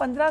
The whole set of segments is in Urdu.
15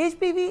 HPV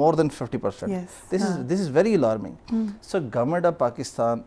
more than 50%. This is very alarming. So government of Pakistan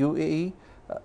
UAE,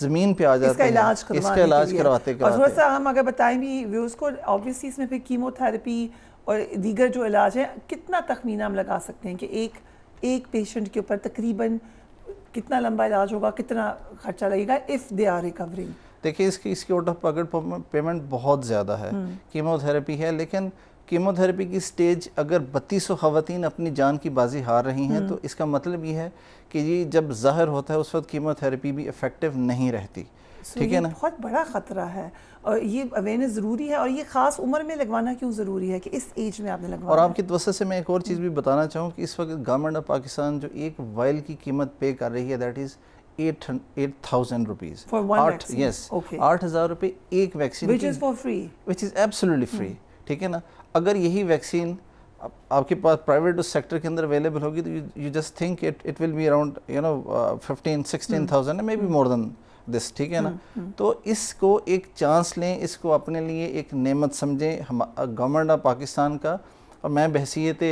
زمین پہ آ جاتے ہیں اس کا علاج کرواتے اور تھوڑا سا ہم اگر بتائیں بھی ویوز کو obviously اس میں پھر کیمو تھراپی اور دیگر جو علاج ہے کتنا تخمینہ ہم لگا سکتے ہیں کہ ایک پیشنٹ کے اوپر تقریباً کتنا لمبا علاج ہوگا, کتنا خرچہ لگے گا if they are recovering؟ دیکھیں اس کی آؤٹ آف پاکٹ پیمنٹ بہت زیادہ ہے. کیمو تھراپی ہے, لیکن کیمو تھراپی کی سٹیج اگر 3200 خواتین اپنی جان کی بازی ہار رہی ہیں تو اس کا مطلب یہ ہے کہ یہ جب ظاہر ہوتا ہے اس وقت کیمو تھراپی بھی افیکٹو نہیں رہتی. ٹھیک ہے نا, بہت بڑا خطرہ ہے اور یہ اویئرنیس ضروری ہے. اور یہ خاص عمر میں لگوانا کیوں ضروری ہے کہ اس ایج میں آپ نے لگوانا؟ اور آپ کی توسط سے میں ایک اور چیز بھی بتانا چاہوں کہ اس وقت گورنمنٹ آف پاکستان جو ایک وائل کی قیمت پے کر رہی ہے that is 8,000 rupees. For one vaccine? Yes. Okay. 8,000 روپے ایک vaccine Which is for free? Which is absolutely free. ٹھیک ہے نا, اگر یہی ویکسین آپ کے پاس پرائیویٹ سیکٹر کے اندر اویلیبل ہوگی تو you just think it will be around 15,000-16,000 maybe more than this. ٹھیک ہے نا, تو اس کو ایک چانس لیں, اس کو اپنے لیے ایک نعمت سمجھیں گورنمنٹ آف پاکستان کا. اور میں بحیثیت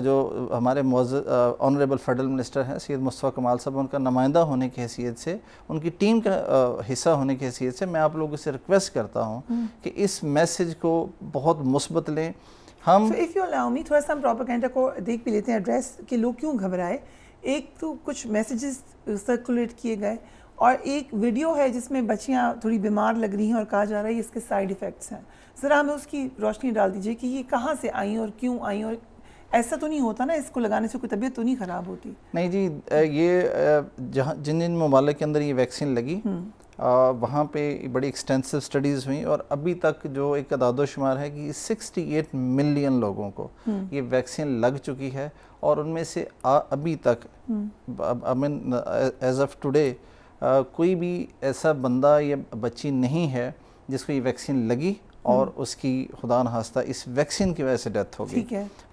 جو ہمارے معزز آنریبل فیڈرل منسٹر ہیں سید مصطفیٰ کمال صاحب, ان کا نمائندہ ہونے کی حیثیت سے, ان کی ٹیم کا حصہ ہونے کی حیثیت سے میں آپ لوگوں سے ریکویسٹ کرتا ہوں کہ اس میسیج کو بہت مثبت لیں. ہم if you allow me تھوڑا سا ہم پروپیگنڈا کو دیکھ بھی لیتے ہیں ایڈریس کہ لوگ کیوں گھبرائے. ایک تو کچھ میسیجز سرکولیٹ کیے گئے اور ایک ویڈیو ہے جس میں بچیاں تھوڑی بیمار لگ رہی ہیں اور کہا جا رہا ہے اس کے سائیڈ ایفیکٹس ہیں. ذرا ہمیں اس کی روشنی ڈال دیجئے کہ یہ کہاں سے آئیں اور کیوں آئیں, اور ایسا تو نہیں ہوتا نا اس کو لگانے سے کوئی طبیعت تو نہیں خراب ہوتی؟ نہیں جی, یہ جن ممالک کے اندر یہ ویکسین لگی وہاں پہ بڑی ایکسٹینسو سٹڈیز ہوئیں اور ابھی تک جو ایک اعداد و شمار ہے کہ 68 ملین لوگوں کو یہ ویکسین لگ چکی ہے. اور ان میں سے ابھی تک ایز آف ٹوڈے کوئی بھی ایسا بندہ یا بچی نہیں ہے جس کو یہ ویکسین لگی اور اس کی خدا نخواستہ اس ویکسین کی وجہ سے ڈیتھ ہو گئی.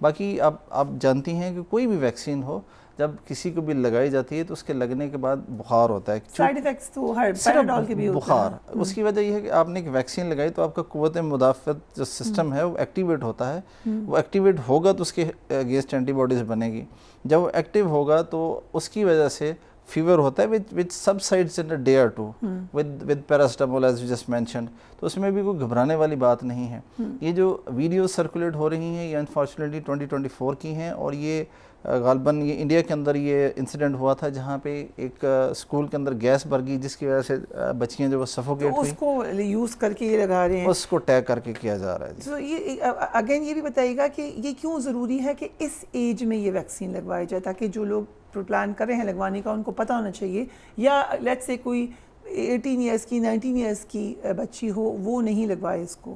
باقی آپ جانتی ہیں کہ کوئی بھی ویکسین ہو جب کسی کو بھی لگائی جاتی ہے تو اس کے لگنے کے بعد بخار ہوتا ہے. سائیڈ ایفیکٹس تو ہر پیراڈول کے بھی ہوتے ہیں. بخار, اس کی وجہ یہ ہے کہ آپ نے ایک ویکسین لگائی تو آپ کا قوت مدافعت جو سسٹم ہے وہ ایکٹیویٹ ہوتا ہے. وہ ایکٹیویٹ ہوگا تو اس کے اگینسٹ اینٹی باڈیز بنے گی. جب وہ ایکٹیو ہوگا تو اس کی وجہ سے فیور ہوتا ہے which subsides in a day or two with paracetamol as you just mentioned. تو اس میں بھی کوئی گھبرانے والی بات نہیں ہے. یہ جو ویڈیو سرکولیٹ ہو رہی ہیں یہ انفارچونیٹلی 2024 کی ہیں اور یہ غالباً یہ انڈیا کے اندر یہ انسیڈنٹ ہوا تھا جہاں پہ ایک اسکول کے اندر گیس بھر گئی جس کی وجہ سے بچیاں جو وہ سفوکیٹ ہوئی, اس کو یوز کر کے یہ لگا رہے ہیں, اس کو ٹیگ کر کے کیا جا رہا ہے. تو یہ اگین یہ بھی بتائیے گا کہ یہ کیوں ضروری ہے کہ اس ایج میں یہ ویکسین لگوائی جائے تاکہ جو لوگ پلان کر رہے ہیں لگوانے کا ان کو پتہ ہونا چاہیے, یا لیٹس سے کوئی 18 ایئرس کی 19 ایئرس کی بچی ہو وہ نہیں لگوائے اس کو؟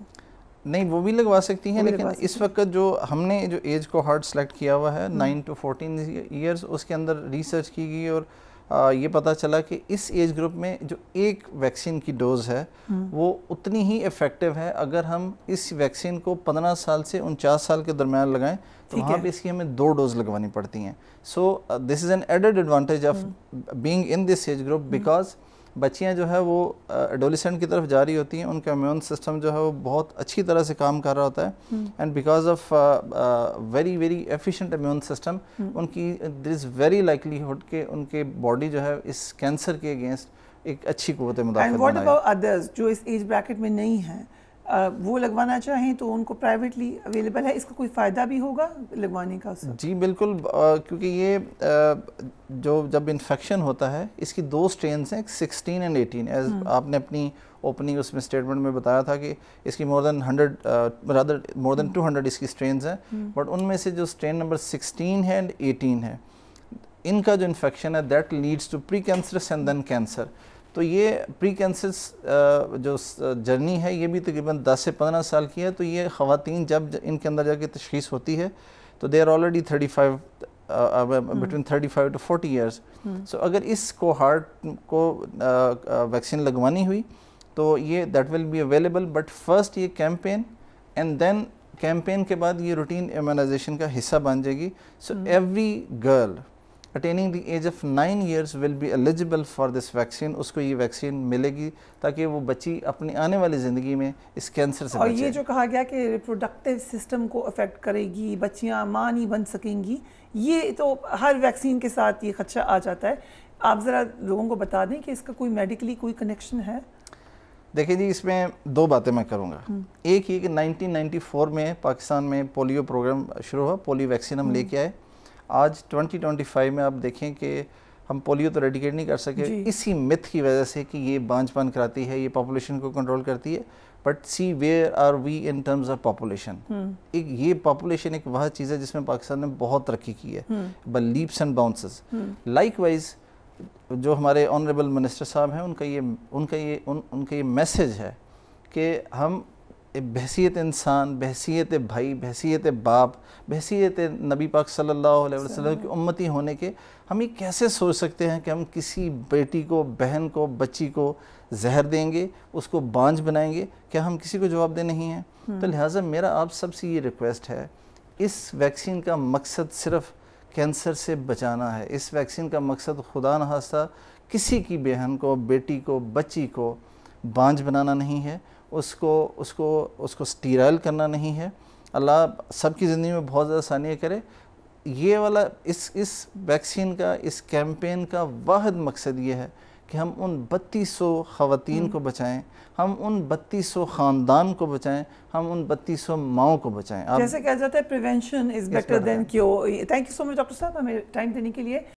نہیں, وہ بھی لگوا سکتی ہیں, لیکن اس وقت جو ہم نے جو ایج کو ہارڈ سلیکٹ کیا ہوا ہے 9 to 14 ایئرس, اس کے اندر ریسرچ کی گئی اور یہ پتہ چلا کہ اس ایج گروپ میں جو ایک ویکسین کی ڈوز ہے وہ اتنی ہی افیکٹو ہے اگر ہم اس ویکسین کو 15 سال سے 49 سال کے درمیان لگائیں تو وہاں پہ اس کی ہمیں 2 ڈوز لگوانی پڑتی ہیں. So this is an added advantage of being in this age group because بچیاں جو ہے وہ ایڈولیسنٹ کی طرف جاری ہوتی ہیں, ان کا امیون سسٹم جو ہے وہ بہت اچھی طرح سے کام کر رہا ہوتا ہے and because of very very efficient immune system ان کی دیر از ویری لائکلیہڈ کہ ان کے باڈی جو ہے اس کینسر کے اگینسٹ ایک اچھی قوت مدافعت بنائے. اینڈ واٹ اباؤٹ ادرز جو اس ایج بریکٹ میں نہیں ہیں, وہ لگوانا چاہیں تو ان کو پرائیویٹلی اویلیبل ہے, اس کا کوئی فائدہ بھی ہوگا لگوانے کا؟ جی بالکل, کیونکہ یہ جو جب انفیکشن ہوتا ہے اس کی 2 سٹرینز ہیں 16 and 18. ایز آپ نے اپنی اوپننگ اس میں اسٹیٹمنٹ میں بتایا تھا کہ اس کی more than 200 اس کی سٹرینز ہیں, بٹ ان میں سے جو سٹرین نمبر 16 ہے and 18 ہے ان کا جو انفیکشن ہے that leads to precancerous and then cancer. تو یہ پری کینسرس جو جرنی ہے یہ بھی تقریباً 10 سے 15 سال کی ہے. تو یہ خواتین جب ان کے اندر جا کے تشخیص ہوتی ہے تو they are already 35 between 35 to 40 years. So اگر اس کو ہارٹ کو ویکسین لگوانی ہوئی تو یہ that will be available, but first یہ کیمپین اینڈ دین کیمپین کے بعد یہ روٹین امیونائزیشن کا حصہ بن جائے گی. So every girl attaining the age of 9 years will be eligible for this vaccine. اس کو یہ ویکسین ملے گی تاکہ وہ بچی اپنی آنے والی زندگی میں اس کینسر سے بچے. اور یہ جو کہا گیا کہ ریپروڈکٹیو سسٹم کو افیکٹ کرے گی, بچیاں ماں نہیں بن سکیں گی, یہ تو ہر ویکسین کے ساتھ یہ خدشہ آ جاتا ہے. آپ ذرا لوگوں کو بتا دیں کہ اس کا کوئی میڈیکلی کوئی کنیکشن ہے؟ دیکھیں جی، اس میں دو باتیں میں کروں گا. ایک یہ کہ 1994 میں پاکستان میں پولیو پروگرام شروع ہوا، پولیو ویکسین ہم لے کے آئے. آج 2025 میں آپ دیکھیں کہ ہم پولیو تو ریڈیکیٹ نہیں کر سکے اسی متھ کی وجہ سے کہ یہ بانجھ پن کراتی ہے، یہ پاپولیشن کو کنٹرول کرتی ہے. But see where are we in terms of population. یہ پاپولیشن ایک وہ چیز ہے جس میں پاکستان نے بہت ترقی کی ہے، by leaps and bounds. Likewise جو ہمارے آنریبل منسٹر صاحب ہیں، ان کا یہ میسیج ہے کہ ہم بحیثیت انسان، بحیثیت بھائی، بحیثیت باپ، بحیثیت نبی پاک صلی اللہ علیہ وسلم کی امتی ہونے کے ہم یہ کیسے سوچ سکتے ہیں کہ ہم کسی بیٹی کو، بہن کو، بچی کو زہر دیں گے، اس کو بانجھ بنائیں گے؟ کیا ہم کسی کو جواب دہ نہیں ہیں؟ تو لہٰذا میرا آپ سب سے یہ ریکویسٹ ہے، اس ویکسین کا مقصد صرف کینسر سے بچانا ہے. اس ویکسین کا مقصد خدا نخواستہ کسی کی بہن کو، بیٹی کو، بچی کو بانجھ بنانا نہیں ہے، اس کو سٹیرائل کرنا نہیں ہے. اللہ سب کی زندگی میں بہت زیادہ آسانیاں کرے. یہ والا اس ویکسین کا، اس کیمپین کا واحد مقصد یہ ہے کہ ہم ان 3200 خواتین کو بچائیں، ہم ان 3200 خاندان کو بچائیں، ہم ان 3200 ماؤں کو بچائیں. جیسے کہا جاتا ہے prevention is better than cure. Thank you so much doctor صاحب ہمیں ٹائم دینے کے لیے.